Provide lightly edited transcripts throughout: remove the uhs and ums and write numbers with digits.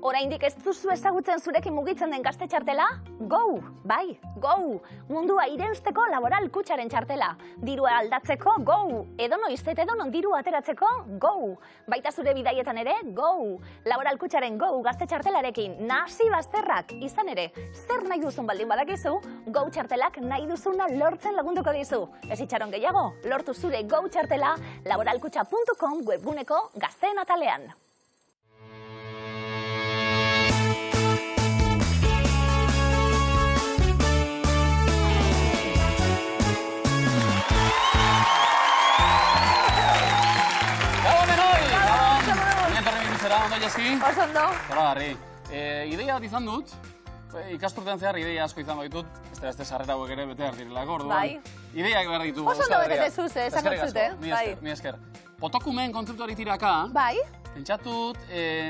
Oraindik ez duzu ezagutzen zurekin mugitzen den gazte txartela? Go! Bai, go! Mundua irensteko laboral kutxaren txartela. Dirua aldatzeko, go! Edonoiz eta edonon diru ateratzeko, go! Baita zure bidaietan ere, go! Laboral kutxaren go gazte txartelarekin, nahasi bazterrak, izan ere, zer nahi duzun baldin badakizu, go txartelak nahi duzuna lortzen lagunduko dizu. Ez itxaron gehiago, lortu zure go txartela laboralkutxa.com webguneko gazteen atalean. Ondo jeski? Oso ondo. Zoragarri. Ideia bat izan dut, ikasturtean zehar ideia asko izan baitut, beste sarrera hauek ere bete hartirelako, orduan. Ideiak behar ditu. Oso ondo betetezuz, esakotzute. Mi esker. Potokumen kontzeptuari tiraka, Bai. pentsatut,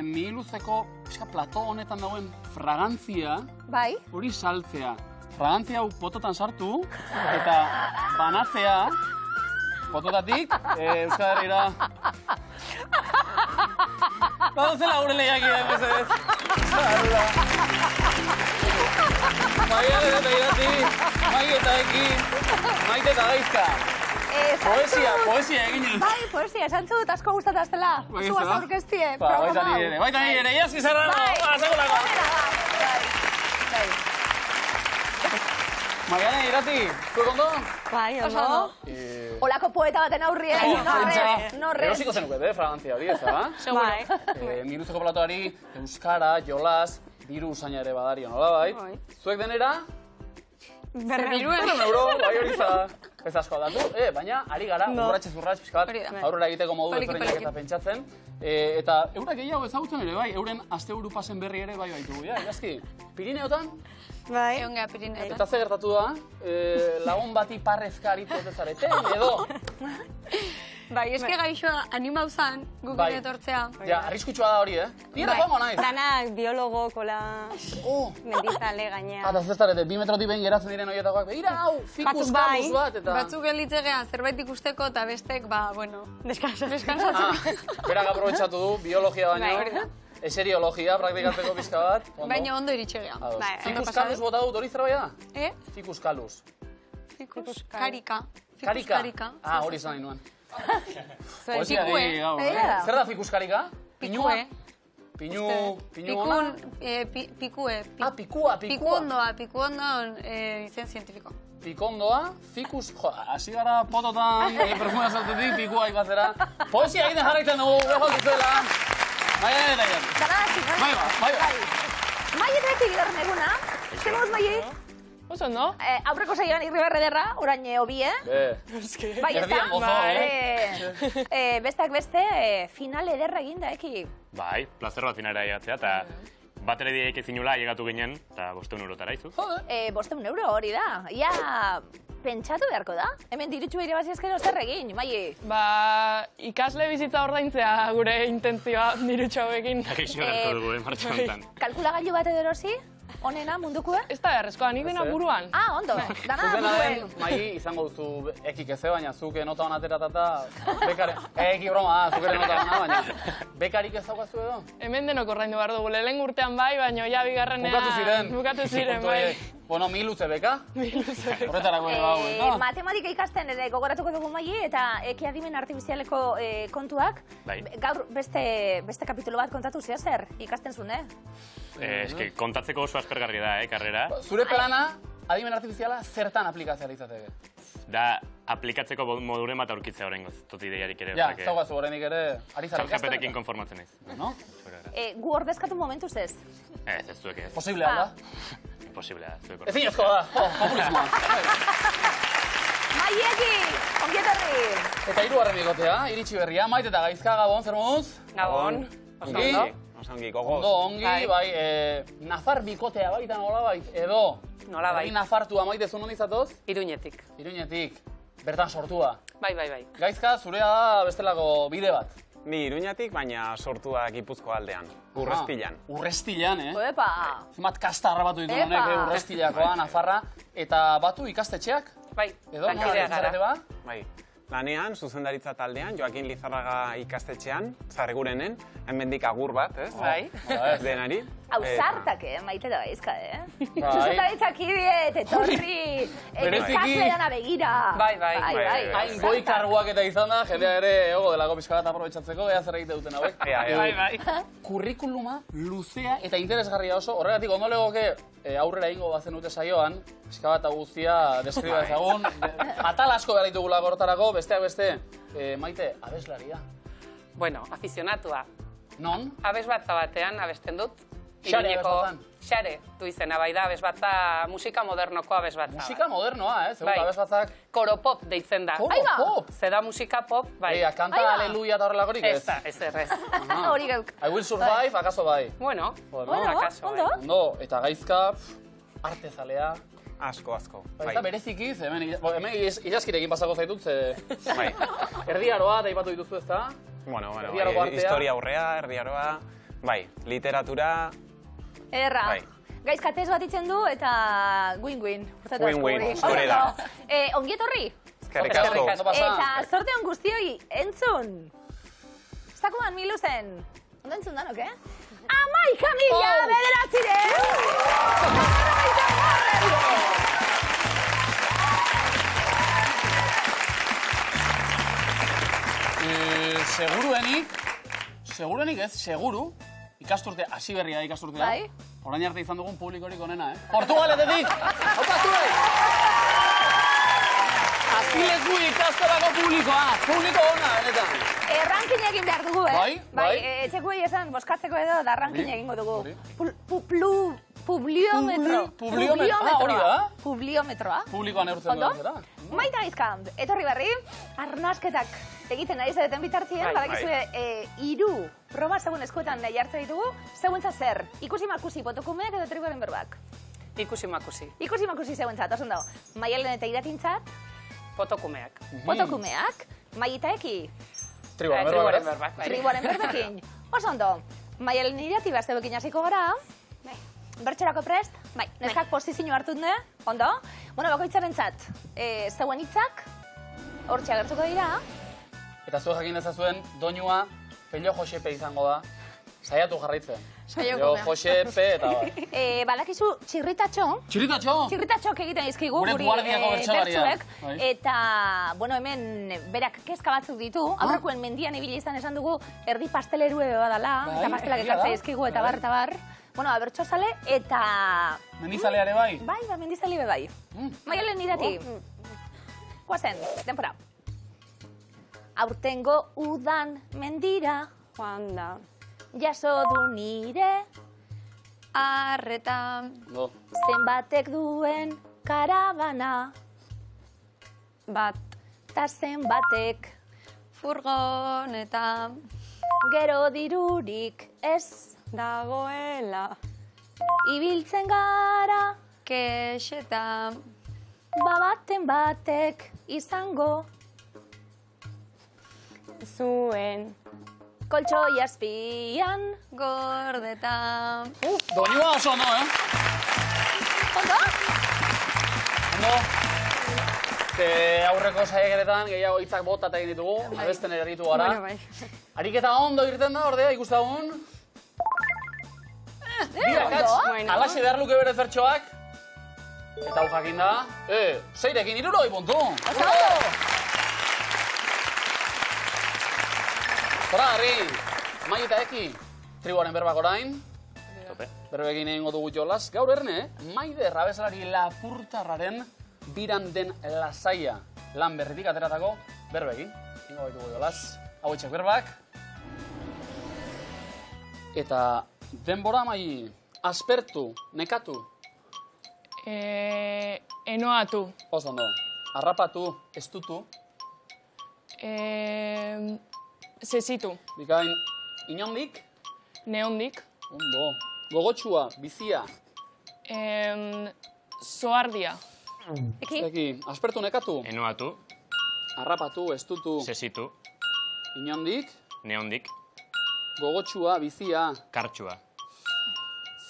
mihiluzeko plato honetan dagoen fragantzia, Bai. hori saltzea. Fragantzia hau pototan sartu, eta banatzea, pototatik, Euskal Herrira. Badozela gure lehiak ira, mesedez. Maiale eta irati, Maite eta Eki, Maite eta Gaizka. Poesia egin dut. Bai, poesia, esan dut asko gustataztela. Zuaz aurkeztie, Baita nire ere, Iaski Serrano, segurako. Bai. Maiale, irati, zuek ondo? Bai, ondo. Olako poeta baten aurrien, norrez. Erosiko zenuket, fragantzia hori, ez da? Bai. Mihiluzeko platoari, euskara, jolas, diru usaina ere badari, nola bai? Zuek denera? €100, bai hori za. Ez asko aldatu, baina ari gara, urratxez pixka bat, aurrera egiteko modu ezberdinak eta pentsatzen. Eta eurak gehiago ezagutzen ere, bai, euren asteburu pasen berri ere bai baitugu, ja, Iaski? Pirineotan? Bai. Egon geha Pirineotan. Eta ze gertatu da, lagun bati parrezka aritu ez zareten, edo? Bai, eske gaixoa animau zan, gukene etortzea. Ja, arriskutsua da hori, Nire joango naiz. Danak biologo, kola, mendizale gainea. Eta zestarete, 2 metrotik behin geratzen diren horietakoak, begira, hau, fikus kaluz bat, eta... Batzuk gelitzegean zerbait ikusteko eta bestek, bueno, deskansatzen. Berak aprobetxatu du, biologia baino, eseriologia praktikatzeko pixka bat. Baina ondo iritxegean. Fikus kaluz bota dut, hori zerbait da? Fikus kaluz. Fikus karika. Karika? Hori izan nahi nuen. Pikue. Zer da fikus karika? Pinua? Pinu ona? Pikue. Pikua. Pikuondoa izen zientifiko. Pikondoa, fikus, hasi gara pototan, perfumea saltetik, pikua ikatzera. Poesia egiten jarraitzen dugu, behot duzela. Maia eta egin. Bai. Mai eta eki gidarren eguna. Zemuz, Mai? Oso, no? Aurreko saioan irribarre derra, orain hobi, Bai, ez da? Erdian gozo, Besteak beste, final ederra eginda, eki. Bai, plazer bat finalera egatzea, eta bat ere diaik ezinula, llegatu ginen, eta €100 izu. €100 hori da. Ia, pentsatu beharko da. Hemen diritxu behire bazi ezkero zer egin, Mai? Ikasle bizitza ordaintzea gure intentzioa dirutxo hauekin. Egixo gertu dugu, martxa honetan. Kalkulagailu bat edorozi? Onena, munduko, Ez da beharrezkoa, nik dena buruan. Ondo. Dana Zuk buruen. den, Mai, izango duzu ekik eze, baina zuk nota hona ateratata, bekare... Eki broma, zuk ere nota hona, baina bekarik ez daukazu edo? Hemen denok ordaindu behar dugu, lehen urtean bai, baina ja bigarrenean... Bukatu ziren, bai. Bueno, 1000 luze beka? Horretarako ere bau, Matematika ikasten ere gogoratuko dugu, Mai, eta eki adimen artifizialeko kontuak. Gaur beste kapitulo bat kontatu zer ikasten zuen, Eske, kontatzeko oso aspergarria da, karrera. Zure plana, adimen artifiziala, zertan aplikatzea litzateke? Da, aplikatzeko moduren bat aurkitzea horrengoz, tot ideiarik ere. Ja, zaugazu horrenik ere, ari zara ikasten. ChatGPTekin konformatzen ez. No? Gu ordezkatu momentuz ez? Ez zuek ez. Posiblea da? Imposiblea, zuek Ezin ezko da, populismoa. Maieki, ongietorri! Eta 3. bikotea, iritsi berria, Maite eta Gaizka, Gabon, zer moduz? Gabon. Ongi, gogoz. Ongi, bai, Nafar bikotea baita nolabait, edo? Nolabait. Herri nafartua Maite zuen honi zatoz? Iruñetik. Iruñetik, bertan sortua. Bai. Gaizka, zurea da bestelako bide bat. Ni Iruñatik, baina sortua Gipuzko aldean, Urrestilan. Urrestilan, Epa! Zemat kasta harrapatu ditu honek, Urrestilakoa, Nafarra. Eta batu ikastetxeak? Bai, Edo, lankideak gara. ba? Bai, lanean, zuzendaritza taldean, Joakin Lizarraga ikastetxean, Zarregurenen, hemendik agur bat, ez? Bai. Denari. Hau zartak, Maite da gaizka, Zuzendaritzak idiet, etorri, ikaslean begira. Bai. Hain goi karguak eta izan da, jendea ere delako pixka bat aprobetxatzeko, ea zer egite duten hauek. Bai. Kurrikuluma luzea eta interesgarria oso, horregatik ondo legoke aurrera ingo bazen dute saioan, pixka bat guztia deskriba ezagun, atal asko behar ditugula gortarako, besteak beste, Maite, abeslaria. Bueno, afizionatua. Non? Abesbatza batean abesten dut. Xare abesbatzan? Xare, du izena bai da, abesbatza, musika modernoko abesbatza. Musika modernoa, Segur abesbatzak... Koropop deitzen da. Koropop? Zeda musika pop, bai. Kanta aleluia eta horrelakorik ez? Ez errez. Hori gauk. I will survive, akaso bai? Bueno, akaso ondo. bai. Ondo, eta gaizka, artezalea... Asko. Eta berezikiz, hemen idazkirekin pasako zaitut, Bai. Erdiaroa, da ipatu dituzu ez da? Bueno, Erdiaroko artea. historia aurrea, erdiaroa, bai, literatura... Erra. Bai. Gaizka tez bat itzen du eta win-win. Win-win, hori da. Ongi etorri. Eskerrik asko. Eta zorte hon guztioi, entzun. Zakuan miluzen. Ondo entzun danok, 11.000 bederatziren! Seguruenik ez, seguru, ikasturte, hasi berria da ikasturtea. Bai. Orain arte izan dugun publikorik onena, Portugaletetik! Haupa zuei! Azileku ikastorako publikoa, publiko ona, benetan. Rankin egin behar dugu, Bai. Etxekuei esan, boskatzeko edo, da rankin egingo dugu. Publiometro. Hori da? Publiometroa. Publikoan eurtzen Ondo? dut, zera? Maita gaizka, etorri berri, arnasketak egiten ari zareten bitartien, badakizue, 3 proba segun eskuetan jartzen ditugu, seguntza zer, ikusi-makusi potokumeak edo tribuaren berbak? Ikusi-makusi. Ikusi-makusi seguentzat, oso ondo. Maialen eta iratintzat, Potokumeak. potokumeak, Maita eki, Tribuaren berbak. tribuaren berbekin. Oso ondo, Maialen irati bazteuekin hasiko gara, bertxerako prest, neskak posizio hartut ne, ondo. Bueno, bakoitzaren zat, zeuen hitzak, hortxe agertuko dira. Eta zuek jakin ezazuen, doinua Pello Josepe izango da. Saiatu jarraitzen. Pello Josepe eta bar. Balakizu txirritatxo. Txirritatxoak egiten izkigu. Gure guardiako bertsolaria. Eta, bueno, hemen berak kezka batzuk ditu. Aurrekoen mendian ibili izan esan dugu, erdi pastelerue badala. Eta pastelak ekartzea izkigu eta bar. Bueno, abertxozale eta... Mendizaleare bai? Bai, mendizale bai. Maialen irati. Guazen, denpora. Aurtengo udan mendira Joan da. jaso du nire Arreta. zenbatek duen karabana Bat. ta zenbatek Furgoneta. gero dirurik ez Dagoela. ibiltzen gara Kexeta. baten batek izango Zuen. koltsoi azpian Gordeta. Doinua oso ondo, ondo? Ondo. Aurreko saiakeretan gehiago hitzak bota eta egin ditugu, abesten eritu gara. Bueno, bai. Ariketa ondo irten da, ordea, ikustagun. Birakatz, alaxe behar luke bere zertxoak. Eta hau jakin da, zeirekin 60 puntu. Zora, harri, Maita eki, tribuaren berbak orain. Berbekin egingo dugu jolas. Gaur erne, Maider abeslari Lapurtarraren biran den lasaia lan berritik ateratako berbekin. Ingo baitugu jolas. Hau etxek berbak. Eta denbora mai aspertu, nekatu. Enoatu. Oso ondo. Arrapatu, estutu. Sesitu. Bikain, inondik. Neondik. Ondo. Gogotsua, bizia. Zoardia. Eki, aspertu, nekatu. Enoatu. Arrapatu, estutu. Sesitu. Inondik. Neondik. Gogotsua, bizia. Kartxua.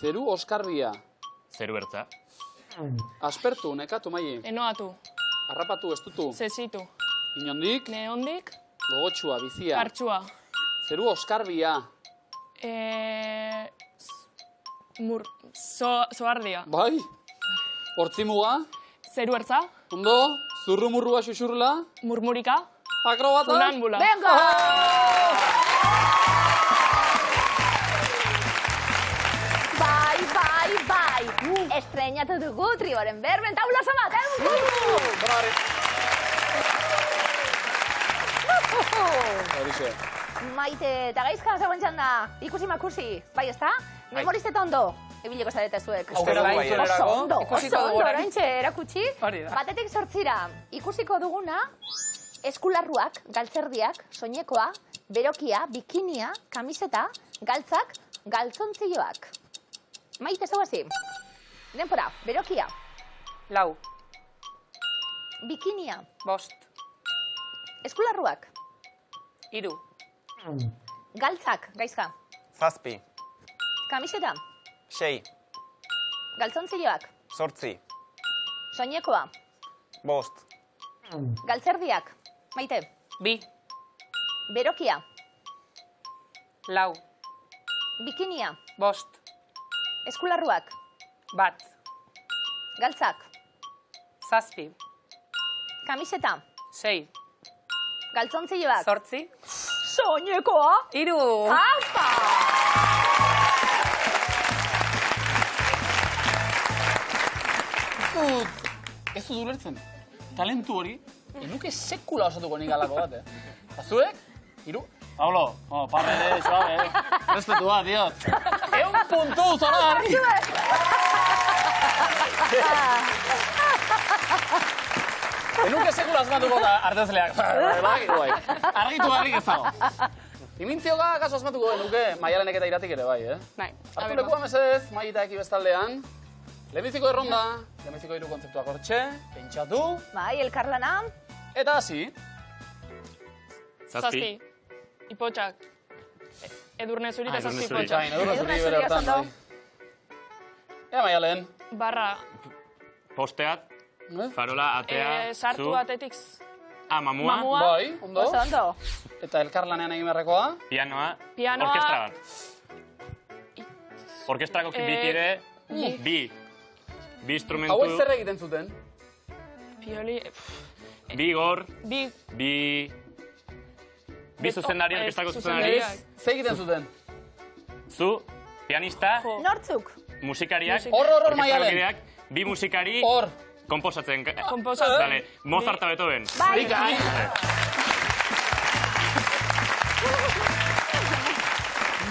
Zeru oskarbia. Zeru ertza. Aspertu, nekatu, mai. Enoatu. Arrapatu, estutu. Sesitu. Inondik. Neondik. Gogotxua, bizia. Kartxua. Zeru oskarbia. Zoardia. Bai. Hortzimuga. Zeru ertza. Ondo. Zurrumurrua xuxurla. Murmurika. Akrobata. Funambula. Venga! Bai. Estrenatu dugu Triboren berben taulazo bat, Horixe. Maite eta gaizka zegoen txanda, ikusi-makusi, bai ezta? Memorizeta ondo, ebiliko zarete zuek. Aukera bai, Oso ondo, Ikusiko dugu orain. oraintxe erakutsi. Batetik 8 ikusiko duguna, eskularruak, galtzerdiak, soinekoa, berokia, bikinia, kamiseta, galtzak, galtzontzioak. Maite, zau hasi. Denpora, berokia, 4, bikinia, 5, eskularruak, 3, galtzak, gaizka, 7, kamiseta, 6, galtzontzioak, 8, soinekoa, 5, galtzerdiak, Maite, 2, berokia, 4, bikinia, 5, eskularruak, 1, galtzak, 7, kamiseta, 6, galtzontzioak, 8, soinekoa, 3. Apa! Ez dut ulertzen. Talentu hori, enuke sekula osatuko nik alako bat, Eta zuek, hiru... Pablo, parre, suave, respetua, diot. 100 puntu, zonar! Enuke sekula asmatuko da artezleak. Argitu barrik ez dago. Imintzioka kaso asmatuko enuke Maialenek eta Iratik ere bai, Bai. Hartu lekua mesedez, Mai eta Eki bestaldean. Lehenbiziko erronda, lehenbiziko 3 kontzeptuak hortxe, pentsatu, Bai, elkarlana, eta hasi. Zazpi. Ipotxak. Edurne zuri eta zazpi Edurne zuri. ipotxak. Edurne zuri Edurne bere zuri hortan, oso bai. Ea Maialen. Barra. Posteat, farola, atea, Sartu atetik. mamua, Mamua. Bai, ondo. oso ondo. Eta elkarlanean egin beharrekoa. pianoa, Pianoa. orkestra bat. Orkestrako bik ere, bi instrumentu, Hauek zer egiten zuten? Pioli. bi gor, Bi. bi zuzendari, orkestrako zuzendari, Zer egiten zuten? zu, pianista, Nortzuk, musikariak, Hor, Maialen. orkestrakideak, bi musikari, Hor. komposatzen. Komposatzen. Dale, Mozart eta Beethoven. bai,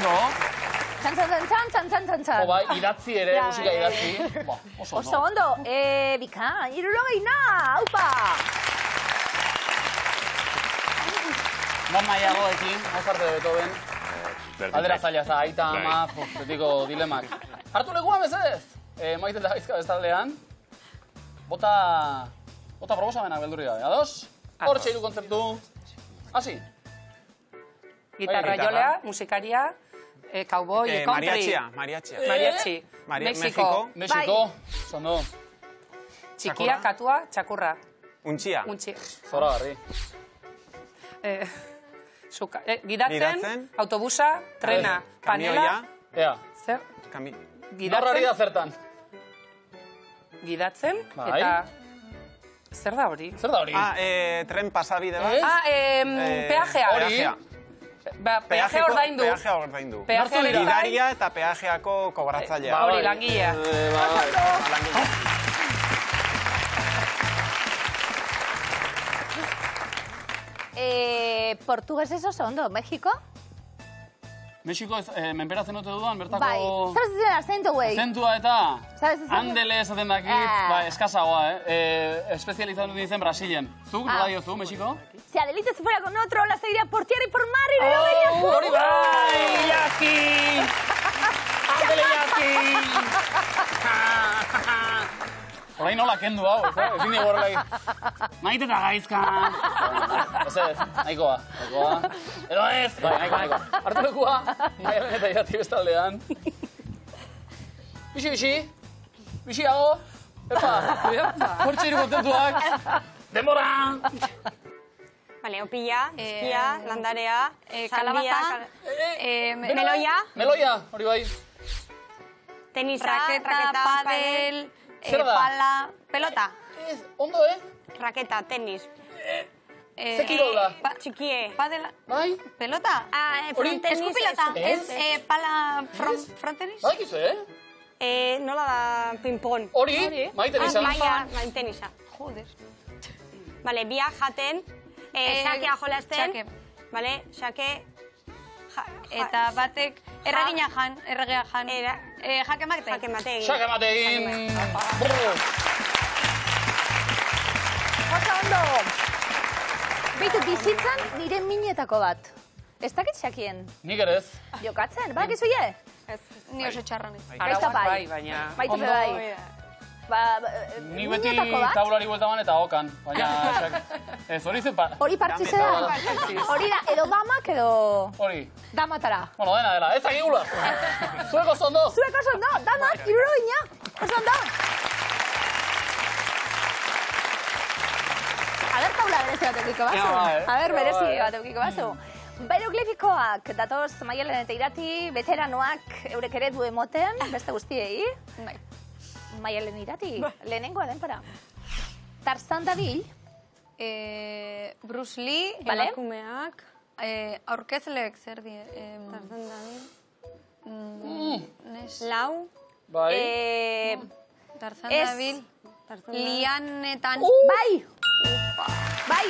No. txan. Bai, idatzi ere, Ja, musika idatzi. Oso Oso ondo, bika, 60, haupa! Bat maiagoekin, Mozart edo Beethoven. Aldera zaila, za, aita, ama, betiko dilemak. Hartu lekua mesedez. Maite eta gaizka bestaldean. Bota proposamenak beldurri gabe. Ados? Hortxe 3 kontzeptu. Hasi. Gitarra jolea, musikaria, cowboy, country. Mariachi. México. Mexiko. Zondo. Txikia, katua, txakurra. Untxia. Zora garri. Gidatzen, autobusa, trena, panela. Ea. Zer? Norrari da zertan. Gidatzen, Bai. eta... Zer da hori? Zer da hori? Tren pasabide bat. Peajea. Hori. Peajea ordaindu. Peajea ordaindu. Peajea ordaindu. Gidaria eta peajeako kobratzailea. Hori, langilea. Portuguesez oso ondo, Mexiko? Mexiko menperatzen ote dudan, bertako... Bai, zer ziren azentu, güey? Azentua eta... Sabes zer? Andele esaten dakit, eskazagoa, espezializatu nintzen Brasilen. Zuk, nola diozu, Mexiko? Si Adelita se fuera con otro, la seguiría por tierra y por mar y no vería... Hori bai! Iñaki! Andele Iñaki! Horain nola kendu hau, ezin dugu horrela. Maite eta gaizka! Ez, nahikoa. Edo ez! Bai, nahikoa. Hartu lekua, Maialen eta Irati bestaldean. Bixiago. Epa, hortxe 3 kontentuak. Denbora! Vale, opila, eskia, landarea, kalabazak, meloia. Meloia, hori bai. Tenisa, Raketa, padel, pala, pelota. Ondo, Raketa, tenis. Ze kirol da? Txikie. padela, Bai? Pelota. Frontenis. Eskupilota, ez pala frontenis. Bai, kizu, Nola da ping-pong. Hori, maite nizan. Maite tenisa. Joder. Vale, biak jaten, xakea jolasten. Xake. Vale, xake. Eta batek erregina jan, erregea jan. Jake mate. Jake mate egin. Xake mate egin. Oso ondo! Beitu, bizitzan nire minetako bat. Ez dakit xakien. Nik ere ez. Jokatzen, bak izu je? Ni oso txarran ez. Arauak bai, baina... Baitu Ondo. bai. Nik beti Minetako bat? taulari bueltaban eta okan. Baina, ez hori zen Hori partxize da? Hori da, edo damak edo Hori. damatara. Bueno, dela, ez agigula. Zueko zondo. Zuek oso ondo, damak, iruro ina. Oso ondo. A ber, taula berezi bat eukiko bazu. A ber, berezi bat eukiko bazu. Hieroglifikoak datoz Maialen eta Irati, veteranoak eurek ere du emoten, beste guztiei. Maialen Irati, lehenengoa denpara. Tarzan dabil. Bruce Lee, Vale. Emakumeak. aurkezleek zer die. Tarzan dabil. Lau, Bai. Tarzan Ez. dabil, lianetan. Bai! Bai!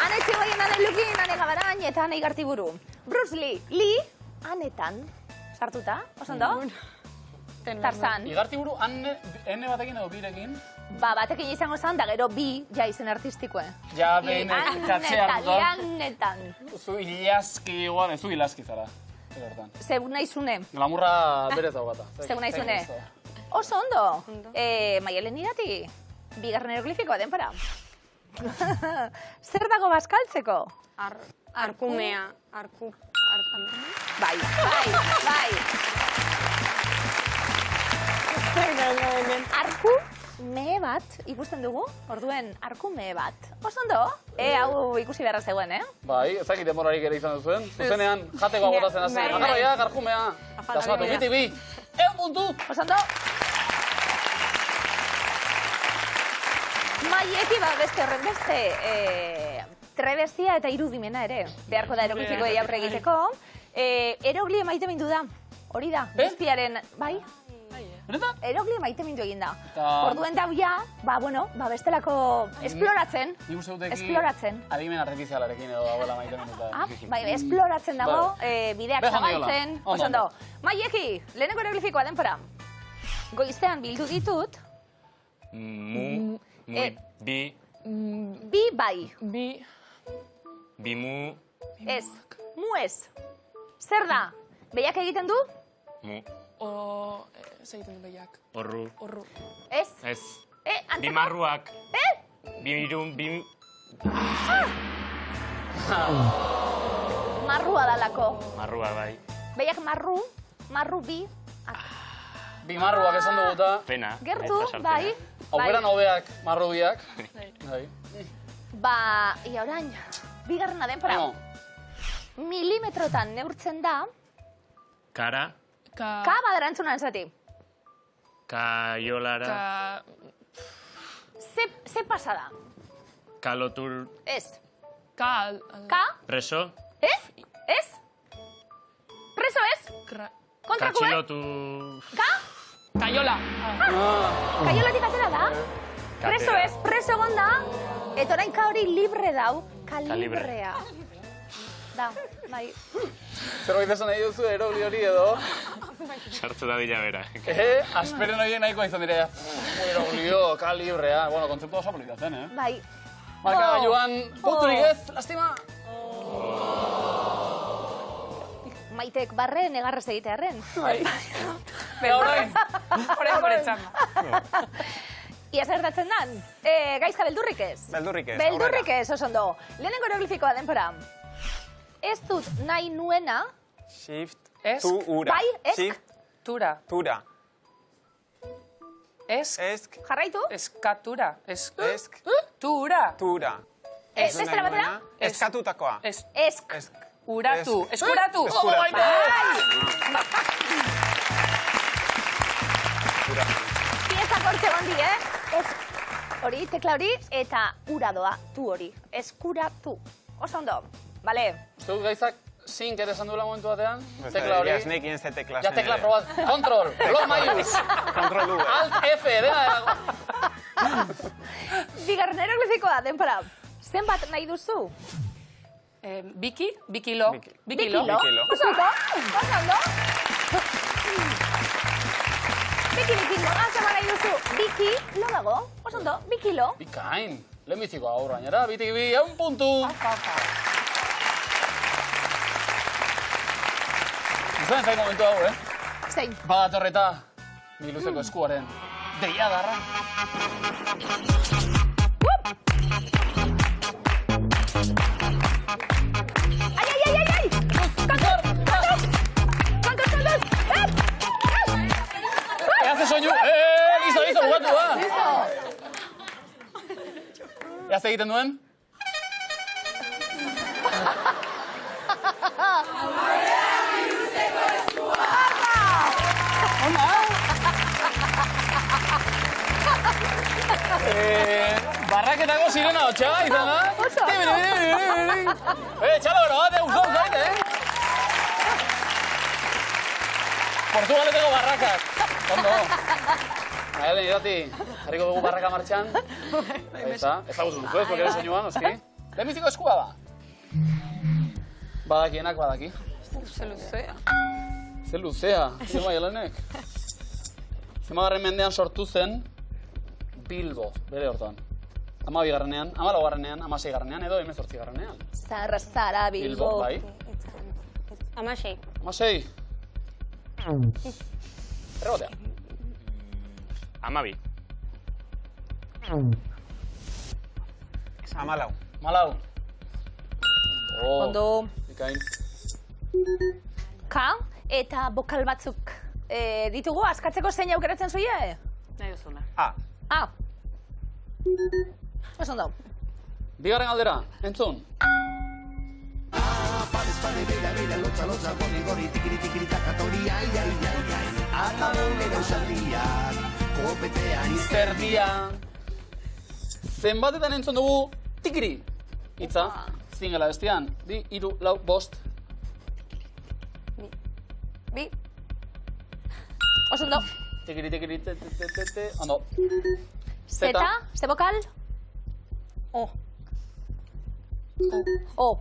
Ane txigoien, ane lukin, ane gabarain eta ane igartiburu. Bruce Lee, Lee, anetan, sartuta, oso ondo? Tarzan. Igartiburu, ene batekin edo birekin. Batekin izango zan, da gero bi ja izen artistikoe. Ja, behin katxean dut. Lianetan. Zu ilaski, igual, ez zu ilaski zara. Zegun nahi zune. Glamurra berez daugata. Zegun nahi zune. Oso ondo. Maialen Irati, bigarren hieroglifikoa denpara. Zer dago bazkaltzeko? Arkumea. Bai. Arku mehe bat ikusten dugu, orduen arku mehe bat. Oso ondo, hau ikusi beharra zegoen, Bai, ez dakit demorarik ere izan duzuen. Zuzenean, jateko agotatzen hazen. Agarroia, garkumea. Tasmatu, biti bi. Puntu! Oso ondo. Maieki beste horren beste trebezia eta irudimena ere. Beharko da hieroglifikoei aurre egiteko. Eroglie maite mindu da. Hori da, guztiaren, bai? Benetan? Eroglie maite mindu egin da. Orduen dau ja, bestelako esploratzen. Nik uste duteki Esploratzen. adimen artifizialarekin edo dagoela maite minuta. Bai, esploratzen dago, bideak zabaltzen. Oso ondo. Maieki, lehenengo hieroglifikoa denpora. Goizean bildu ditut. Bi, Bi bai. bimu, Ez. Mu ez. Zer da? Behiak egiten du? mu, Zeiten behiak. horru, Ez. ez, Antzeko? bimarruak, birun, Marrua dalako. marrua bai, Behiak marru bi. Bimarruak esan duguta. pena. Gertu, ez da sartzen, bai. Augeran hobeak, marrubiak. Bai. Ia orain, bigarrena denpora. Milimetrotan neurtzen da, Kara, ka badarantzuna zati. kaiolara, Ze pasada? kalotur, Ez. Ka, preso, Ez? Preso ez? Kontrako, katxilotu, kaiola. Kaiolatik atera da? Preso ez, preso egon da, eta orain ka hori libre dau, kalibrea. Da, bai. Zerbait esan nahi duzu erogli hori edo? sartzu da dila bera. Asperen horien nahikoa izan dire. Eroglio, kalibrea. Bueno, kontzeptu oso aplikatzen, Bai. Marka Joan, punturik ez, lastima. Maitek barre negarrez egitearren. Bai. Orain guretzan. Ia zer datzen dan? Gaizka beldurrik ez? Beldurrik ez, Beldurrik ez, oso ondo. Lehenengo hieroglifikoa denpora. Ez dut nahi nuena, Shift, Esk. tu, ura. Bai, esk. Shift, Tura. tura. Esk. Jarraitu? Eskatura. Esk. Tura. Tura. Beste batera? Eskatutakoa. Esk. Uratu. Eskuratu. Piezak hortxe gondi, Esk. Hori, tekla hori, eta ura doa, tu hori. Eskuratu. Oso ondo. Bale. Uste dut gaizak zink ere esan duela momentu batean. Tekla Tekla hori. hori. Nekien ze tekla Ja, zen. tekla probat. Control. Block maius. Kontrol du. Alt F, dena. Bigarren eroglifikoa, denpora. Zenbat nahi duzu? Biki. Bikilo. Bikilo. Oso ondo. Oso ondo. Bikilo. Zenbat nahi duzu? Bikilo dago. Oso ondo. Bikilo. Bikain. Lehenbiziko aurra gainera, bitik bi, 1 puntu. Zuen zain momentu hau, Zein. Badatorreta, Miluzeko eskuaren deiadarra. Ai! Kontuz! Hace soinu, listo, bugatu da. Listo. Egiten duen? Barraketako sirena hotxa, izan da? Txalo gero bat, guztau zait, Portugaleteko barrakak. Ondo. Maialen, irati, jarriko dugu barraka martxan. Ezagutzen duzu ez, bokero soinuan, oski. Lehenbiziko eskua da. Badakienak badaki. Ze luzea. Ze luzea, ze Maialenek. Zemagarren mendean sortu zen Bilbo, bere hortan. 12garrenean, 14garrenean, 16garrenean edo 18garrenean. Zara Bilbo. Bai. 16. 16. Erregotea. 12. 14. Malau. Ondo. Ikain. Ka, eta bokal batzuk ditugu, askatzeko zein aukeratzen zuie? Nahi duzuna. A. Oso ondo. Bigarren galdera, entzun. Zerdia. Zenbatetan entzun dugu tikiri. Itza, zingela bestian. 2, 3, 4, 5. Bi. Oso ondo. Tikiri, ondo. Zeta, ze bokal? O. O.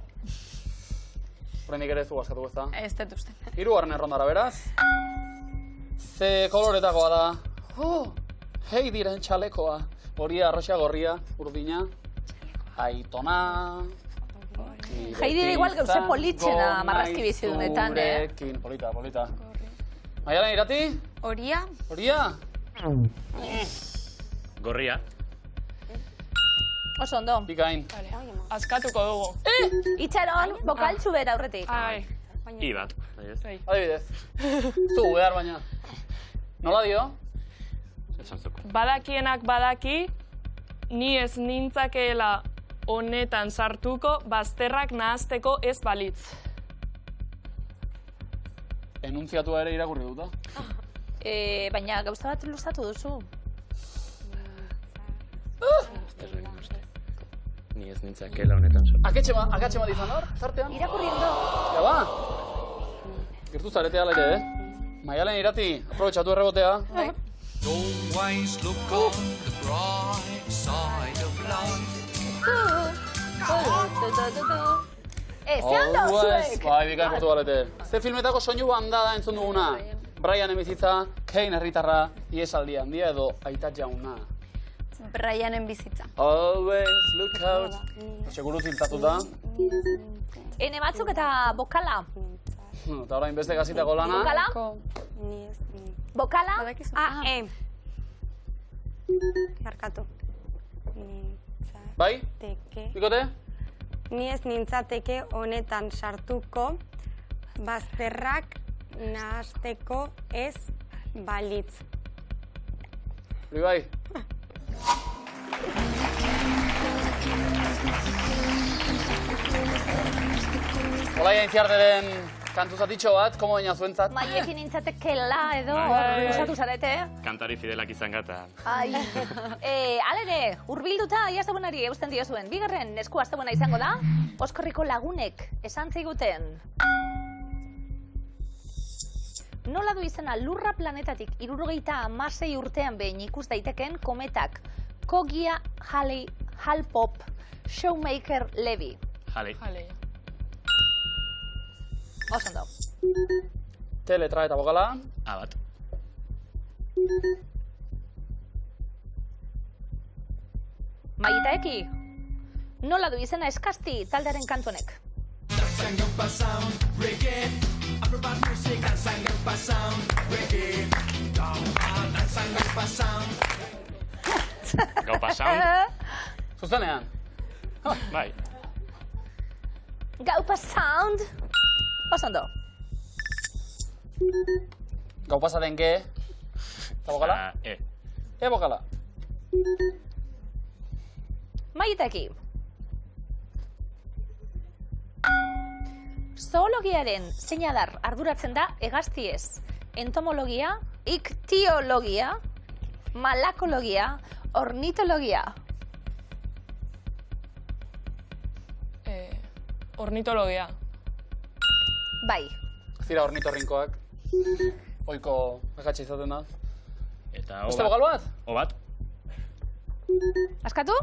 Horrendik ere zu askatu ezta. Ez dut uste. 3. errondara beraz. Ze koloretakoa da. Hei diren txalekoa. Horia, arroxa, gorria, urdina. Aitona. Heidi igual gauze politzena marrazki bizidunetan, Gurekin, polita. Maialen, irati? Horia. Horia? Gorria. Oso ondo. Bikain. Askatuko dugu. Itxaron, bokal txubera aurretik. Ai. I bat. Adibidez. Zu, behar baina. Nola dio? Esan zuko. Badakienak badaki, ni ez nintzakeela honetan sartuko bazterrak nahazteko ez balitz. Enuntziatua ere irakurri duta. Baina gauza bat luzatu duzu. Ni ez nintzakela honetan sartuko. Akatxe bat izan hor, zartean? Irakurri ondo. Ja ba. Gertu zarete ala ere, Maialen, irati, aprobetxatu errebotea. Always look on the bright side of life. Ze ondo zuek! Bai, bikain Portugalete. Ze filmetako soinu banda da entzun duguna? Brianen bizitza, Kane herritarra, Iesaldi handia edo Aita jauna. Brianen bizitza. Always look out. Seguru zintzatuta. Ene batzuk eta bokala. Eta orain beste gazitako lana. Bokala? Bokala? Markatu. Bai? Bikote? Ni ez nintzateke honetan sartuko bazterrak nahazteko ez balitz. Zuri bai. Olaia Intziarteren kantu zatitxo bat, komo baina zuentzat? Maiekin nintzatekela edo usatu zarete. Kantari fidelak izan gata. Ai. Alere, urbilduta, iaztebuenari eusten diozuen. Bigarren, esku astebuena izango da. Oskorriko lagunek esan ziguten. Nola du izena lurra planetatik 76 urtean behin ikus daiteken kometak Kogia Halley Hal-Pop Showmaker Levy. Halley. Oso ondo. T letra eta bokala. A bat. Maita eki. Nola du izena eskasti taldearen kantunek. Gaupa sound. Zuzenean. Bai. Gaupa sound. Oso ondo. Gaupasaren G. Eta bokala? E. E bokala. Maita eki. Zoologiaren zein adar arduratzen da hegaztiez. Entomologia, iktiologia, malakologia, ornitologia. Ornitologia. Bai. Zira ornitorrinkoak. Oiko egatxe izaten da. Eta Beste bokal bat? O bat. Askatu?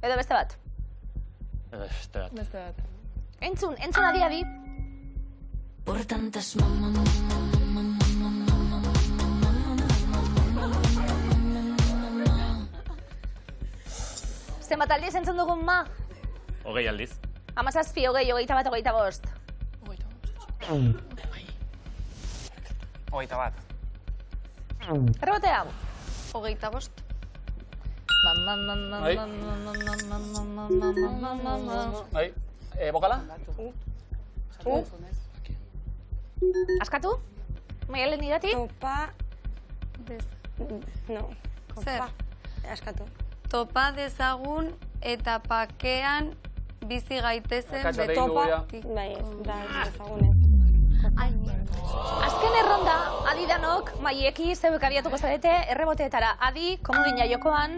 Edo beste bat? Beste bat. Beste bat. Entzun adi. Por tantas Zenbat aldiz entzun dugun ma? 20 aldiz. 17, 20, 21, 25. 21. Errebotea. 25. Bai. Bokala? Askatu? Maialen irati? Topa... No. Zer? Askatu. Topa dezagun eta pakean bizi gaitezen betopa... Bai ez, da dezagun ez. Azken erronda, adi danok, Maieki zeuek abiatuko zarete, erreboteetara adi, komodina jokoan.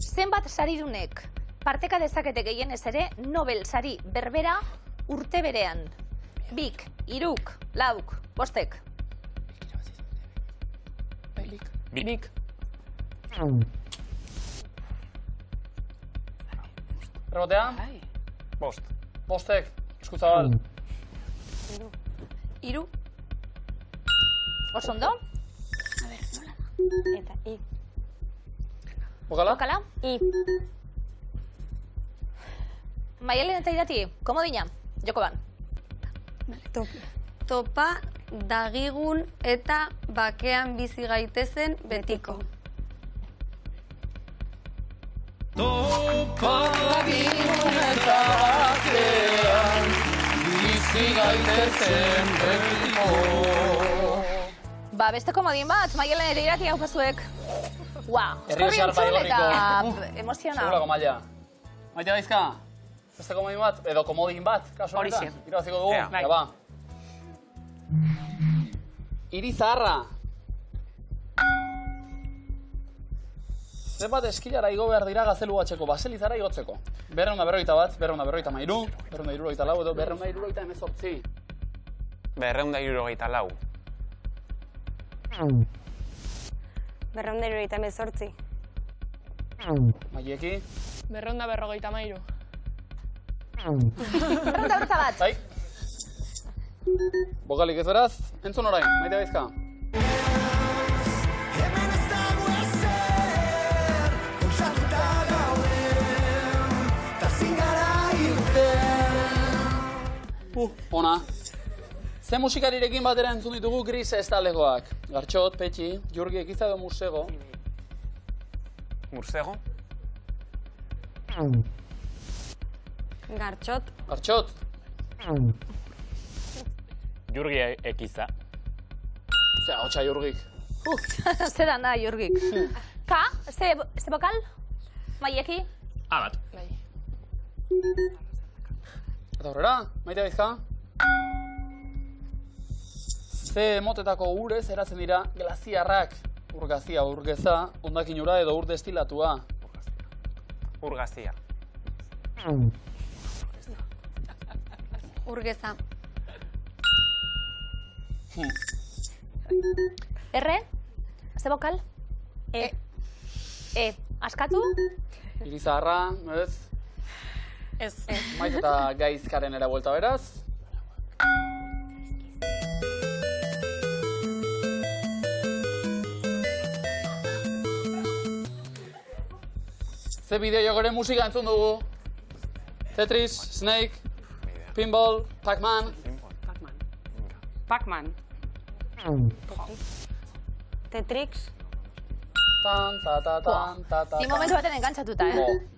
Zenbat saridunek parteka dezakete gehienez ere Nobel sari berbera urte berean. Bik, iruk, lauk, bostek. Bik. Errebotea? Bost. Bostek, eskuzabal. Hiru. Oso ondo? Eta I. Bokala? Bokala? I. Maialen eta irati, komodina, joko ban. Topa dagigun eta bakean bizi gaitezen betiko. Topa dagigun eta bakean bizi gaitezen betiko. Ba, beste komodin bat, Maialen ere irati hau pazuek. Ua, Herri eskorri Xarpa entzun eta igorriko. emozional. Segurako maila. Maite Gaizka, beste komodin bat, edo komodin bat, kasu honetan. Horixe. Irabaziko dugu, Bai. ja ba. Hiri zaharra. Zenbat eskilara igo behar dira gazelu batxeko, baselizara igotzeko. 241, 243, 274, edo 278. 274. 278. Maieki. 253. Berrenta bat. Bai. Bokalik ez beraz, entzun orain, Maite Gaizka. Ona. Ze musikarirekin batera entzun ditugu Gris ez taldekoak. Gartxot, Petxi, Jurgi, Ekiza edo Mursego. Mursego? Gartxot. Gartxot. Jurgi Ekiza. Zea, hotxa Jurgik. Zera da, Jurgik. Ka, ze bokal? Maieki? A bat. Eta horrela, Maite Gaizka? Ze motetako urez eratzen dira glaziarrak? Urgazia, urgeza, hondakinura edo ur destilatua? Urgazia. Urgeza. Erre? Ze bokal? Askatu? Irizaharra, ez? Ez. Maite eta Gaizkaren era buelta beraz. Ze bideojokaren musika entzun dugu? Tetris, Snake, Pinball, Pac-Man. Pac-Man. Tetrix. Tan, ta. Ni momentu baten engantzatuta,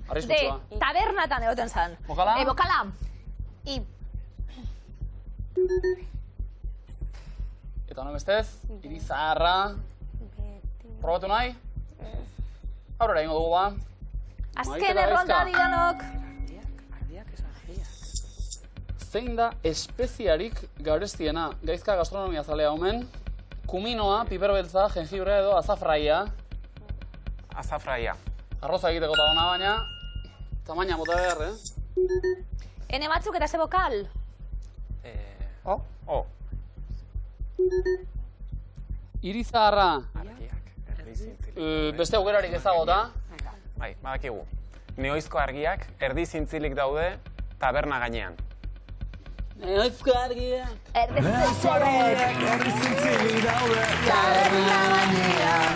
Arriskutsua. Tabernatan egoten zan. Bokala? Bokala. Eta honen bestez, Irizaharra. Probatu nahi? Aurrera ingo dugu ba. Azken erronda didanok. Zein da espeziarik garestiena? Gaizka gastronomia zalea omen. Kuminoa, piperbeltza, jengibrea edo azafraia. Azafraia. Arroza egiteko da ona baina, tamaina bota behar, Ene batzuk eta ze bokal? O. Irizaharra. Argiak, erdi zintzilik. Beste aukerarik ezagota. Bai, badakigu. Neoizko argiak erdi zintzilik daude taberna gainean. Neoizko argiak. Erdi zintzilik daude taberna gainean.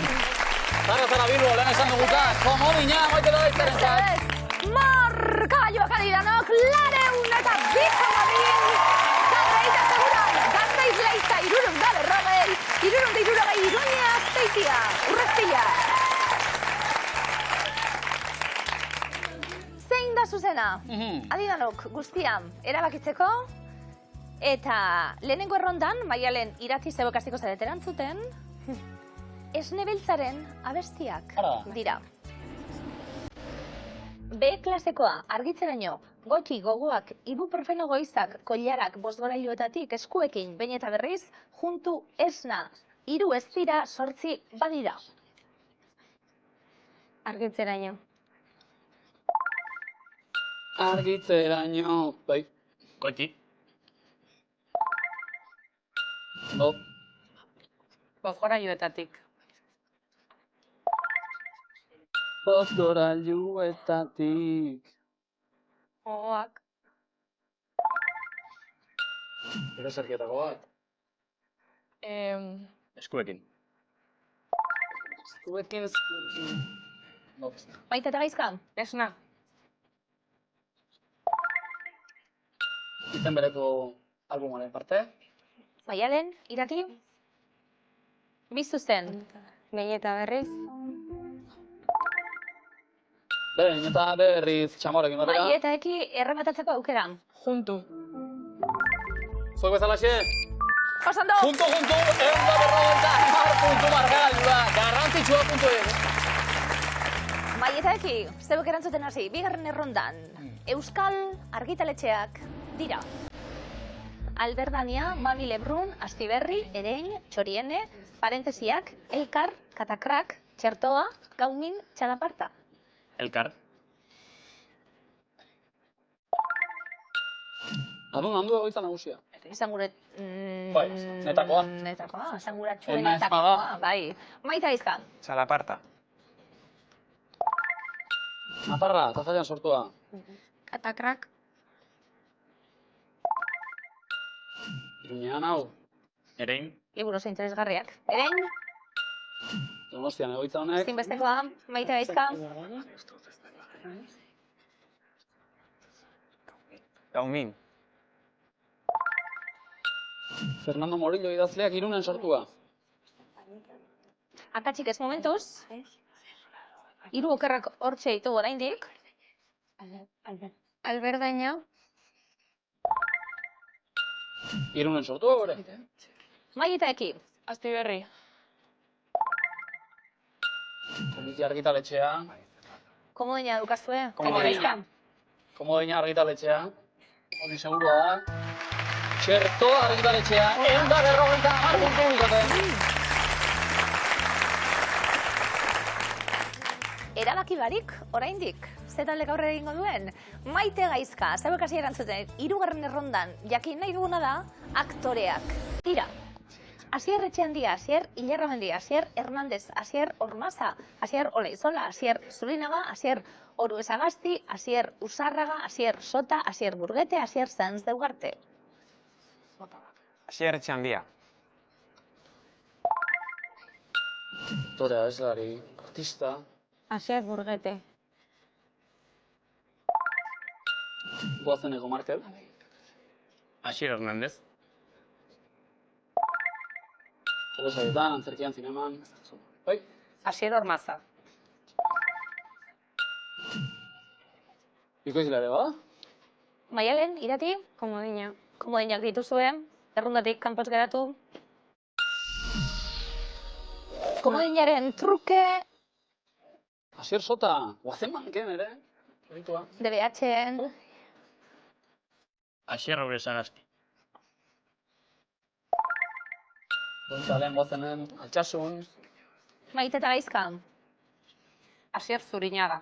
Zara Bilbo, lehen esan duguta, komodina, Maite da Gaizkaren zat. Markagailuak adidanok, lareun eta bi komodin. Zabreita seguran, Gasteiz Leiza, irurun da berrogei, irurun da irurogei, Iruña, Azpeitia, Urreztila. Zein da zuzena? Adidanok guztian erabakitzeko, eta lehenengo errondan, Maialen iratzi zebokastiko zareteran zuten, Esnebeltzaren abestiak dira. B klasekoa argitzeraino, gotxi gogoak, ibuprofeno goizak, koilarak bostgorailuetatik eskuekin, behin eta berriz, juntu esna, 3 ez dira, 8 badira. Argitzeraino. Argitzeraino, bai. Gotxi. Bozgorailuetatik. Bozgorailuetatik. Gogoak. Ere zerkietako bat. Eskuekin. Eskuekin. Maite eta Gaizka? Esna. Izen bereko albumaren parte. Maialen, irati? Biztu zen. Behin eta berriz. Behin eta berriz txamorekin batera. Bai, eta eki errematatzeko aukera. Juntu. Zuek bezalaxe? Osondo! Juntu, eunda berrogeita puntu markagailua. Garrantzitsua puntu egin. Bai, eta eki, zebuk erantzuten hasi, bigarren errondan. Euskal argitaletxeak dira. Alberdania, Mami Lebrun, Astiberri, Erein, Txoriene, parentesiak, Elkar, Katakrak, Txertoa, Gaumin, Txalaparta. Elkar. Handu egoitza nagusia. Esan gure... Bai, netakoa. Netakoa, esan gure Ena txuenetakoa, espada. bai. Maite Gaizka. Txalaparta. Naparra, Tazaian sortua. Katakrak. Iruñean hau. Erein. Liburos interesgarriak. Erein, Donostian egoitza honek. zinbestekoa, Maite Gaizka. Gaumin. Fernando Morillo idazleak Irunen sortua. Akatsik ez momentuz. 3 okerrak hortxe ditugu oraindik. Alberdaina. Irunen sortua gore. Mai eta eki. Astiberri. Argiti argitaletxea. Komodina dukazue? Komodina argitaletxea. Hori segurua da. Txerto argitaletxea. 150 puntu bikote. Erabaki barik, oraindik, ze taldek aurrera egingo duen? Maite Gaizka, zauek hasi erantzuten, 3. errondan, jakin nahi duguna da, aktoreak. Tira, Asier Etxeandia, Asier Ilerramendi, Asier Hernández, Asier Ormaza, Asier Oleizola, Asier Zurinaga, Asier Oruesagasti, Asier Usarraga, Asier Sota, Asier Burguete, Asier Sanz de Ugarte. Asier Etxeandia. Aktorea, abeslari, artista. Asier Burguete. Goazeneko Markel. Asier Hernández. Telesaietan, antzerkian, zineman. Bai? Asier Ormaza. Bikoizilare, ba? Maialen, Irati? Komodina. Komodinak dituzue, errundatik kanpoz geratu. Komodinaren truke, Asier Sota, guazen manken ere. Proiektua. DBH-en. Asier Oruesagasti. Gontzalen, guazenen, Altsasun. Maite eta Gaizka. Asier Zurinaga.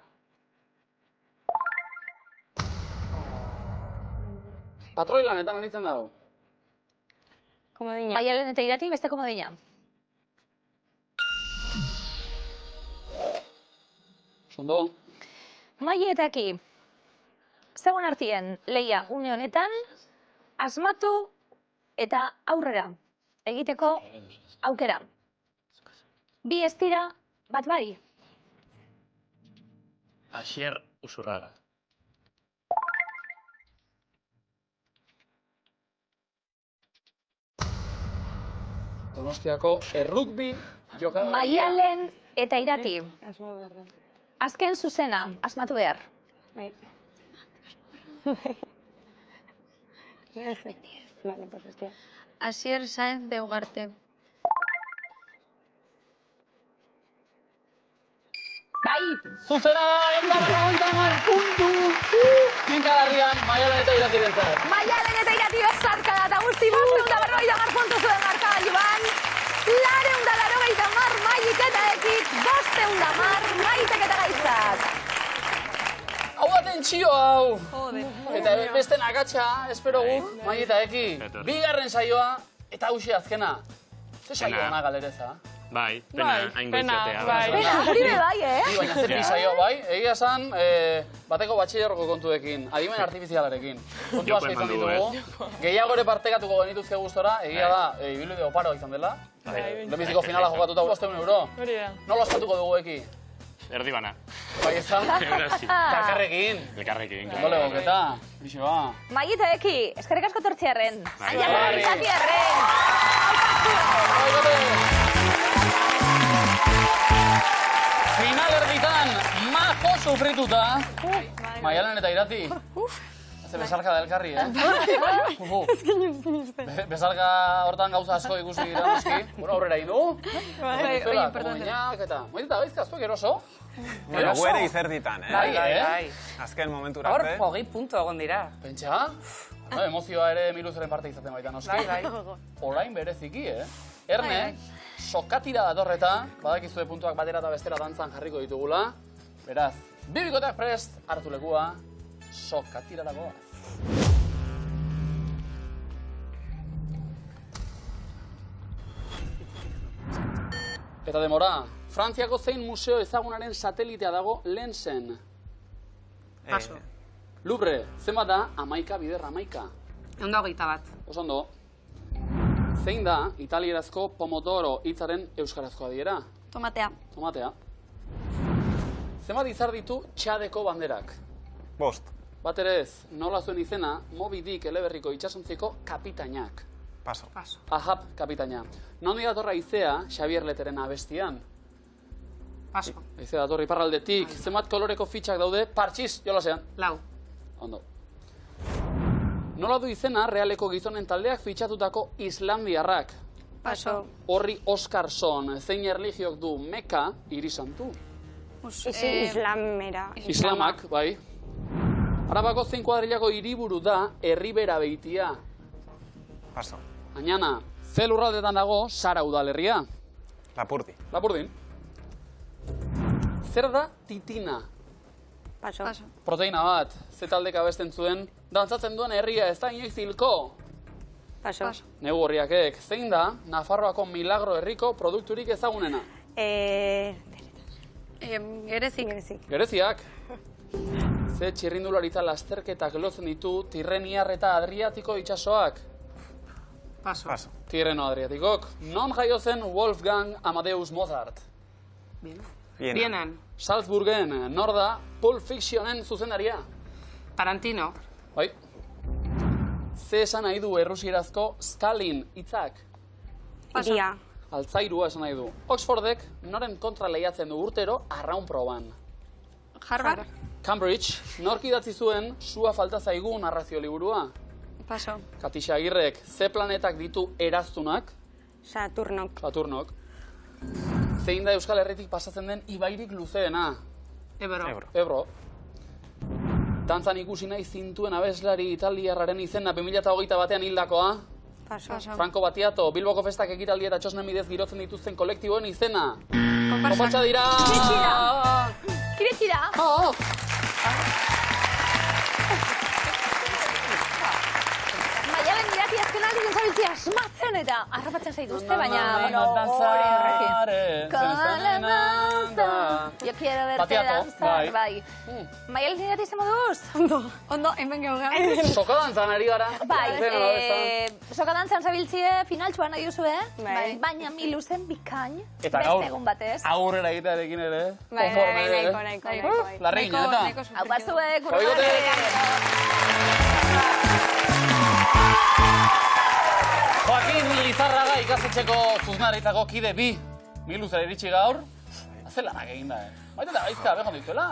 Patroi lanetan anitzen dago. Komodina. Maialen eta Irati, beste komodina. Sondo. Maie eta Eki, zegoen artien lehia une honetan, asmatu eta aurrera egiteko aukera. 2 ez dira, bat bai. Asier Usurraga. Donostiako errugbi jokalari. Maialen eta Irati. Azken zuzena, asmatu behar. Asier Sanz de Ugarte. Bai! Zuzena da, 150 puntu! Kinkagarrian, Maialen eta Irati dentzat. Maialen eta Irati bezarka da, eta guzti 150 puntu zuen markagailuan. 280 Maiik eta Ekik, 210 Maitek eta Gaizkak. Hau atentzio hau! Eta beste nakatxa, espero guk, Mai eta Eki. 2. saioa, eta hauxe azkena. Ze saioa ona galereza? Bai, pena, hain goizatea. Pena, hori be bai, Baina zer bi saio, bai? Egia esan, bateko batxillerroko kontuekin, adimen artifizialarekin. Kontu asko izan ditugu. Gehiago ere partekatuko genituzke gustora, egia da, ibilbide oparo izan dela. Lehenbiziko finala jokatuta 500 euro. Hori da. Nola ospatuko dugu Eki? Erdi bana. Bai ezan? Elkarrekin. Elkarrekin. Ondo legoketa, bixe ba. Mai eta Eki, eskerrik asko tortziarren. Bai. Aiako izatiarren. Final erditan, majo sufrituta. Maialen eta Irati. Ze bezarka da elkarri, Bezarka hortan gauza asko ikusi dira noski. Bueno, aurrera idu. Bai, Komodinak eta... Moite eta Gaizka, zuek eroso? Bueno, guere izerditan, Bai. Azken momentura Hor, arte. 20 puntu egon dira. Pentsa? Emozioa ere Miluzeren parte izaten baita noski. Bai. Orain bereziki, Erne, sokatira datorreta, badakizue puntuak batera eta bestera dantzan jarriko ditugula. Beraz, bibikoteak prest, hartu lekua, sokatira dagoa. Eta demora, Frantziako zein museo ezagunaren satelitea dago Lensen? Paso. Louvre, zenbat da 11 bider 11? 121. Oso ondo. Zein da italierazko pomodoro hitzaren euskarazko adiera? Tomatea. Tomatea. Zenbat izar ditu Txadeko banderak? 5. Bat ere ez, nola zuen izena Moby Dick eleberriko itsasontziko kapitainak. Paso. Ahab kapitaina. Nondi datorra izea Xabier Leteren abestian? Paso. Izea datorra iparraldetik. Zenbat koloreko fitxak daude partxiz jolasean? 4. Ondo. Nola du izena realeko gizonen taldeak fitxatutako islandiarrak? Paso. Horri Oscarson, zein erligiok du Meka hiri santu? Islamera. Islamak, bai. Arabako zein kuadrilako hiriburu da Erribera Beitia. Paso. Añana, ze lurraldetan dago Sara udalerria? Lapurdi. Lapurdin. Zer da titina? Paso. Proteina bat, ze taldek abesten zuen, dantzatzen duen herria ez da inoiz hilko. Paso. Negu horriakek, zein da Nafarroako Milagro herriko produkturik ezagunena? Gerezik. Gereziak. Ze txirrindularitza lasterketak lotzen ditu Tirreniar eta Adriatiko itsasoak? Paso. Tirreno Adriatikok. Non jaio zen Wolfgang Amadeus Mozart? Vienan. Salzburgen, nor da Pulp Fictionen zuzendaria? Tarantino. Bai. Ze esan nahi du errusierazko Stalin hitzak? Iria. Altzairua esan nahi du. Oxfordek noren kontra lehiatzen du urtero arraun proban? Harvard. Cambridge, nork idatzi zuen Sua falta zaigu narrazio liburua? Paso. Katixa Agirrek, ze planetak ditu eraztunak? Saturnok. Zein da Euskal Herritik pasatzen den ibairik luzeena? Ebro. Dantzan ikusi nahi zintuen abeslari italiarraren izena 2021 batean hildakoa? Paso. Franco Battiato, Bilboko festak ekitaldi eta txosnen bidez girotzen dituzten kolektiboen izena? Konpartsa dira! Kiretxira! Maialen irati azkenak dizen zabiltzia asmatzen eta harrapatzen zaituzte, baina, bueno, horrekin. Yo quiero verte danzar, bai. Maialen irati zen moduz? Ondo, hemen gehoga. Soka dantzan ari gara. Bai, soka dantzan zabiltzie finaltxuan nahi duzu, baina miluzen bikain, beste egun batez. Aurrera egitearekin ere. Bai, nahiko. Larrein, eta? Hau bazuek, Joaquin Lizarraga ikastetxeko zuzendaritako kide bi. Miluzera iritsi gaur. Haze lanak egin da, Baita eta gaizka, behon dituela.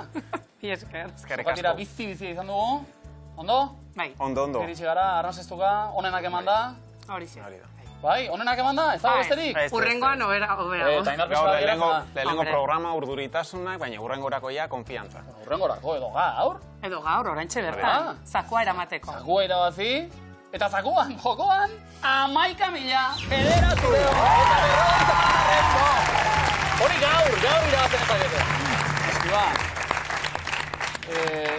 Esker. Jokatira bizi izan dugu. Ondo? Bai. Ondo. Iritsi gara, arnazestuka, onenak eman da. Hori zi. Bai, onenak eman da, ez dago besterik? Urrengoan obera. Lehenengo programa urduritasunak, baina urrengorako ja konfiantza. Urrengorako edo gaur? Edo gaur, oraintxe bertan. Zakua eramateko. Zakua irabazi. Eta zakuan, jokoan, 11.000 federatuleo eta berroita. Hori gaur irabazten ezakete. Eskiba,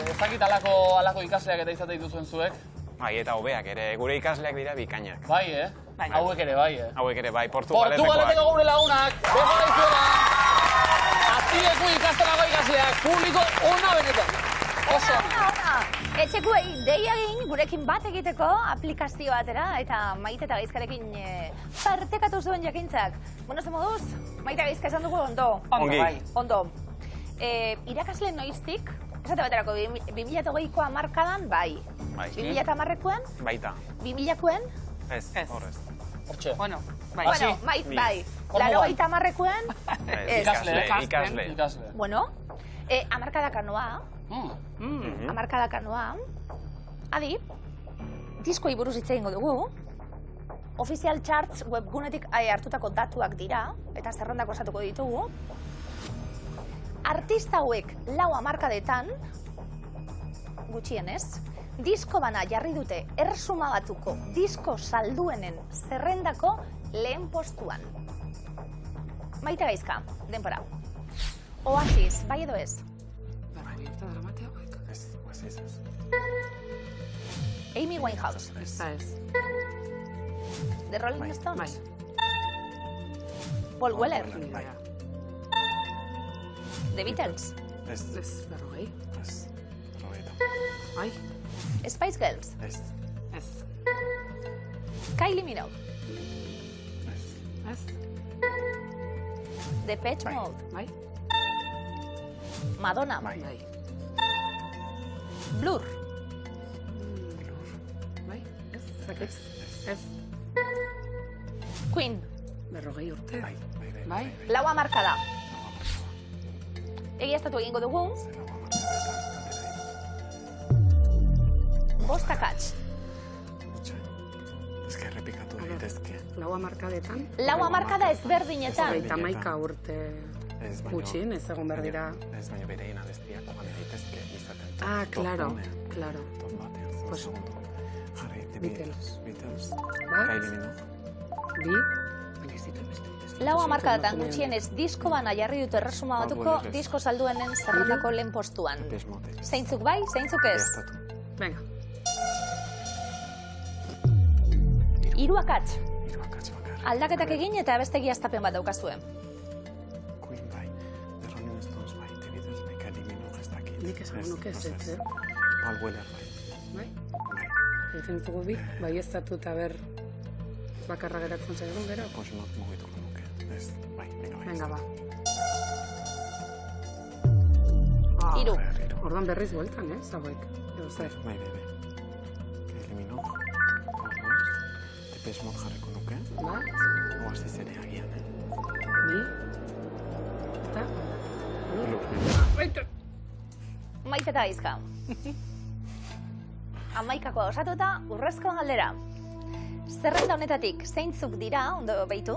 ez dakit alako ikasleak eta izate dituzuen zuek? Bai, eta hobeak ere, gure ikasleak dira bikainak. Bai, Hauek ere bai, Hauek ere bai, Portugaleteko gure lagunak, beho daizuela. Aztileku ikastelako ikasleak, publiko ona benetan. Oso. Etxekuei deia egin gurekin bat egiteko aplikazio batera eta Maite eta Gaizkarekin partekatu zuen jakintzak. Bueno, ze moduz? Maite Gaizka esan dugu ondo. Ondo. Irakasle noiztik, esate baterako 2008ko hamarkadan, bai. 2010koen? Baita. 2000koen? Ez, horrez. Hortxe. Bueno, bai. 80koen? Ikasle. Bueno, hamarkadaka noa. Hamarkadaka noa. Adi, diskoi buruz hitz egingo dugu. Official Charts webgunetik hartutako datuak dira, eta zerrendak osatuko ditugu. Artista hauek 4 hamarkadetan, gutxienez, disko bana jarri dute Erresumabatuko disko salduenen zerrendako lehen postuan. Maite Gaizka, denbora. Oasis, bai edo ez? Amy Winehouse. Ez. The Rolling Stones. Paul Weller. The Beatles. Ez, berrogei. Bai. Spice Girls. Ez. Kylie Minogue. Ez. Depeche Mode. Bai. Madonna. Bai. Blur. Bai. Ez. Queen. Berrogei urte. Bai. 4 hamarkada. Egiaztatu egingo dugu. 5 akats. Ez que errepikatu daitezke. 4 hamarkadetan. 4 hamarkada ezberdinetan. 31 urte. Gutxin, ez egon behar dira. Ez baino berein abestiak joan daitezke izaten. Ah, claro. Top batean, segundo. Jarri, Beatles. Kylie Minogue. Baina ez ditu beste. Lau hamarkadatan gutxienez disko bana jarri dute erresuma batuko disko salduenen zerrendako lehen postuan. Zeintzuk bai, zeintzuk ez? Venga. Hiru akats. Aldaketak egin eta beste egiaztapen bat daukazue. Queen bai, The Rolling Stones bai, The Beatles bai, Kylie Minogue ez dakit. Nik esan nuke ez. Paul Weller bai. Bai? Egiten ditugu bi, bai ez datu eta ber bakarra geratzen zaigun gero? Pues not mugituko nuke. Ez, bai, venga ba. Hiru. Ordan berriz bueltan, hauek. Edo zer. Bai. Kylie Minogue. Depeche Mode jarriko nuke. Bat. Oasis ere agian, Bi. Eta. Maite eta Gaizka. Hamaikakoa osatuta, urrezko galdera. Zerrenda honetatik zeintzuk dira, ondo behitu,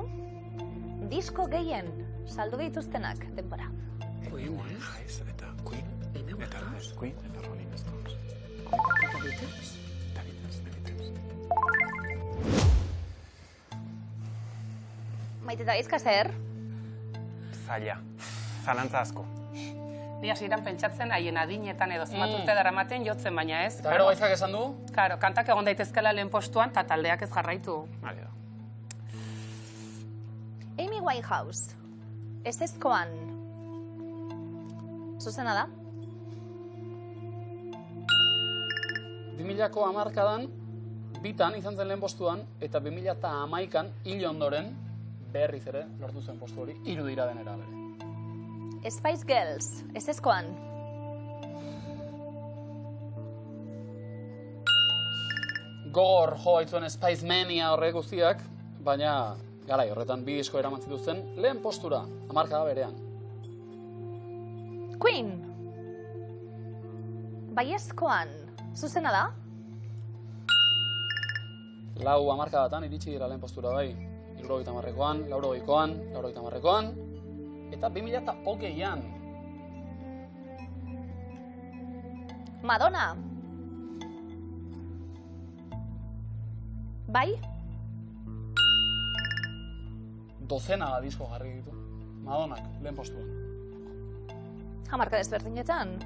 disko gehien saldu dituztenak denbora. Queen, eta Queen, eta Rolling Stones. Eta Beatles? Eta Beatles. Maite eta Gaizka zer? Zaila. Zalantza asko. Ni hasieran pentsatzen haien adinetan edo zenbat urte daramaten jotzen, baina ez. Eta gero Gaizkak esan du? Karo, kantak egon daitezkela lehen postuan, eta taldeak ez jarraitu. Vale da. Amy Winehouse, ezezkoan, zuzena da? 2000ko hamarkadan, bitan izan zen lehen postuan, eta 2011an hil ondoren, berriz ere, lortu zen postu hori, 3 dira denera bere. Spice Girls, ezezkoan. Gogor jo baitzuen Spice Mania horrek guztiak, baina garai horretan 2 disko eraman zituzten lehen postura, hamarkada berean. Queen, baiezkoan, zuzena da? 4 hamarkadatan iritsi dira lehen postura bai. 70ekoan, 80ekoan, 90ekoan, eta 2020an. Madonna. Bai? 12 disko jarri ditu. Madonnak, lehen postuan. Hamarka desberdinetan.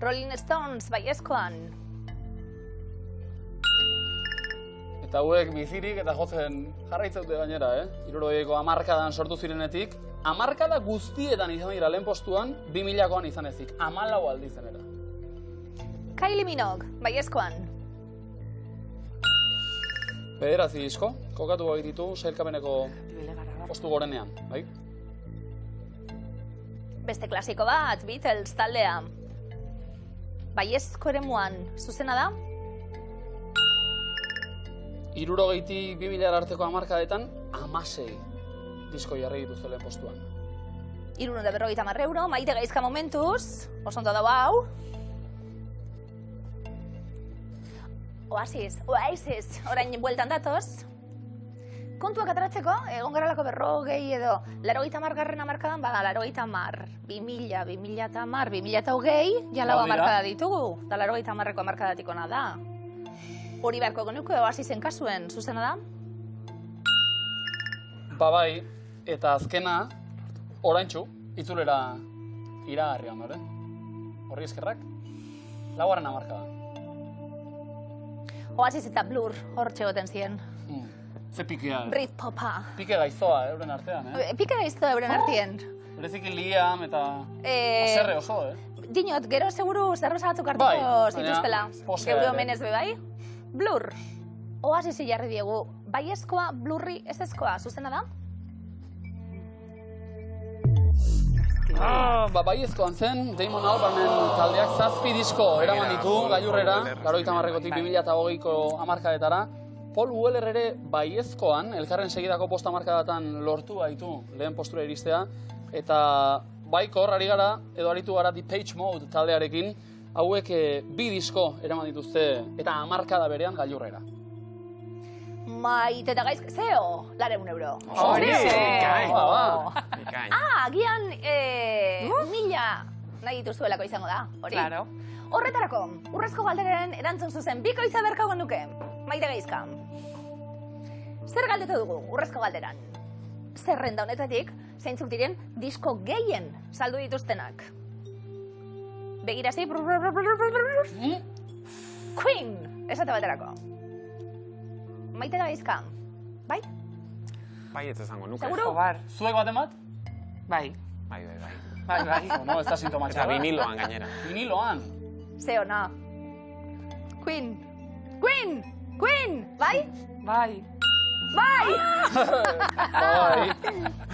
Rolling Stones, baiezkoan. Eta hauek bizirik eta jotzen jarraitzaute gainera, 70ko hamarkadan sortu zirenetik, hamarkada guztietan izan dira lehen postuan, 2000koan izan ezik, 14 aldizenera. Kylie Minogue, baiezkoan. 9 disko, kokatu ditu sailkapeneko postu gorenean, bai? Beste klasiko bat, Beatles taldea. Baiezko eremuan, zuzena da? 60 2000 arteko hamarkadetan, 16 disko jarri dituzte lehen postuan. 350 euro, Maite Gaizka momentuz, osondo dago hau. Oasis, orain bueltan datoz. Kontuak ateratzeko, egon garalako 40 edo 80garren hamarkadan, 80, 2000, 2010, 2020, ja lau hamarkada ditugu, eta 80ko hamarkadatik ona da. Hori beharko genuko Oasisen kasuen, zuzena da? Bai, eta azkena, oraintxu, itzulera iragarri ondoren. Horri eskerrak, 4. hamarkada. Oasis eta Blur, hor txegoten ziren. Ze pikea. Britpopa. Pike gaiztoa, euren artean, Pike gaiztoa euren artean. Bereziki liam eta aserre oso, Dinot, gero seguru zerbeza batzuk hartuko zituztela. Geure omenez bai? Blur. Oasis jarri diegu. Baiezkoa, Blurri, ezezkoa, zuzena da? Baiezkoan zen, Damon Albarnen taldeak 7 disko eraman ditu gailurrera, 80ekotik 2020ko hamarkadetara. Paul Weller ere baiezkoan, elkarren segidako posta hamarkadatan lortu baitu lehen postura iristea, eta baikor ari gara, edo aritu gara Depeche Mode taldearekin, hauek 2 disko eraman dituzte eta hamarkada berean gailurrera. Maite eta Gaizka, zeo, 100 €. Hori, Agian, 1000 nahi dituzuelako izango da, hori? Claro. Horretarako, urrezko galderen erantzun zuzen, biko izan berkago nuke, Maite Gaizka. Zer galdetu dugu, urrezko galderan? Zerrenda honetatik, zeintzuk diren disko gehien saldu dituztenak. Begirazi, Queen, esate baterako. Maite Gaizka, bai? Bai, ez esango nuke. Seguro? Zuek bat emat? Bai. Bai. Bai. No, ez da sintomatxa. Eta viniloan gainera. Viniloan. Ze ona. Queen, bai? Bai. Bai!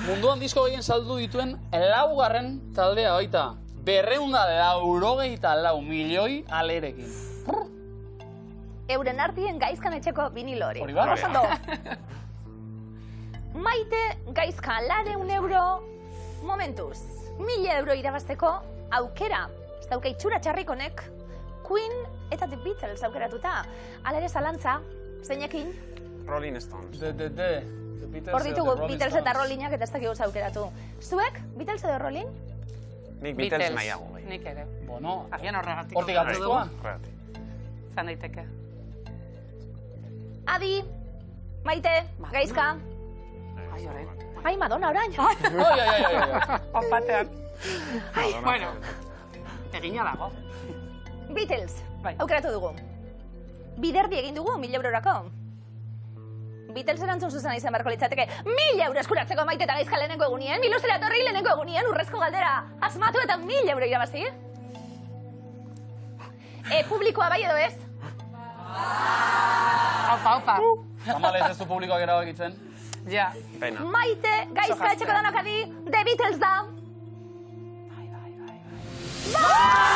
Munduan disko gehien saldu dituen 4. taldea baita. 284 milioi alerekin. Euren artien Gaizkan etxeko vinilo hori. Hori bai. Oso ondo. Maite Gaizka 100 €, momentuz, 1000 € irabazteko aukera. Ez dauka itxura txarrik honek, Queen eta The Beatles aukeratuta. Hala ere zalantza, zeinekin? Rolling Stones. Hor ditugu Beatles eta Rollinak eta ez dakigu aukeratu. Zuek, Beatles edo Rolling? Nik Beatles nahiago. Nik ere. Bueno, agian horregatik. Hortik atzua? Horregatik. Zan daiteke. Adi, Maite, Gaizka. Ai, orain. Ai, Madonna, orain. Ai. Opatean. Bueno, egina dago. Beatles, aukeratu dugu. Biderdi egin dugu 1000 €rako. Beatles erantzun zuzena izan beharko litzateke 1000 € eskuratzeko Maite eta Gaizka lehenengo egunien, Miluzera etorri lehenengo egunien, urrezko galdera asmatu eta 1000 € irabazi. Publikoa bai edo ez? Opa. Zamalez ez du publikoak erabakitzen. Ja. Pena. Maite, Gaizka etxeko danok adi, The Beatles da. Bai!